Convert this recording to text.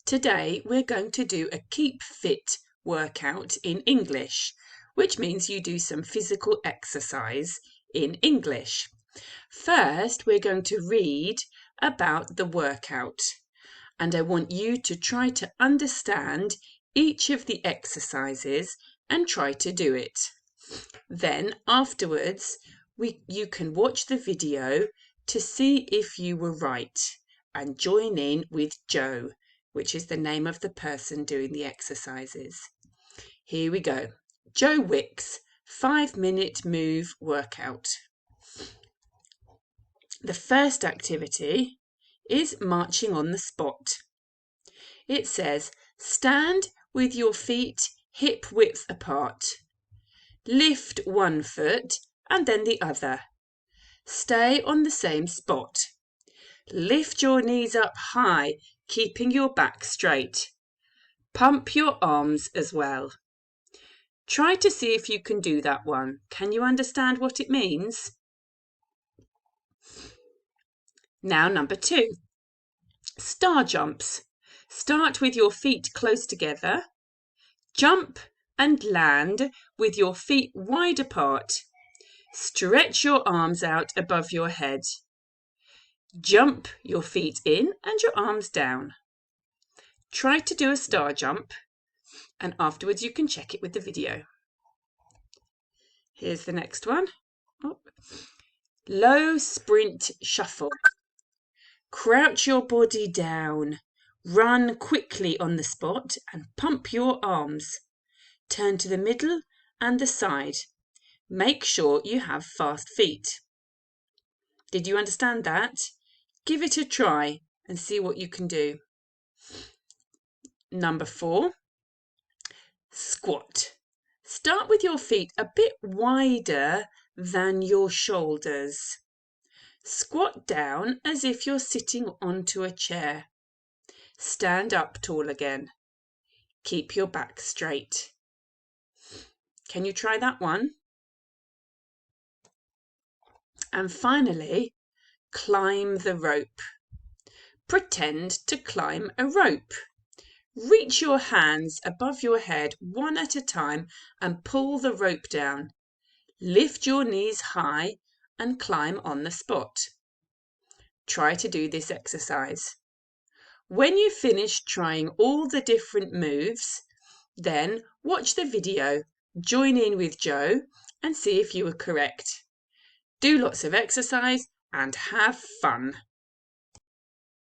Today we're going to do a Keep Fit workout in English, which means you do some physical exercise in English. First, we're going to read about the workout, and I want you to try to understand each of the exercises and try to do it. Then afterwards, you can watch the video to see if you were right and join in with Joe, which is the name of the person doing the exercises. Here we go. Joe Wicks 5-minute move workout. The first activity is marching on the spot. It says, stand with your feet hip width apart. Lift one foot and then the other. Stay on the same spot. Lift your knees up high, keeping your back straight. Pump your arms as well. Try to see if you can do that one. Can you understand what it means? Now number 2. Star jumps. Start with your feet close together. Jump and land with your feet wide apart. Stretch your arms out above your head. Jump your feet in and your arms down. Try to do a star jump, and afterwards you can check it with the video. Here's the next one. Low sprint shuffle. Crouch your body down. Run quickly on the spot and pump your arms. Turn to the middle and the side. Make sure you have fast feet. Did you understand that? Give it a try and see what you can do. Number 4. Squat. Start with your feet a bit wider than your shoulders. Squat down as if you're sitting onto a chair. Stand up tall again. Keep your back straight. Can you try that one? And finally, climb the rope. Pretend to climb a rope. Reach your hands above your head one at a time and pull the rope down. Lift your knees high and climb on the spot. Try to do this exercise. When you finish trying all the different moves, then watch the video, join in with Joe and see if you were correct. Do lots of exercise and have fun.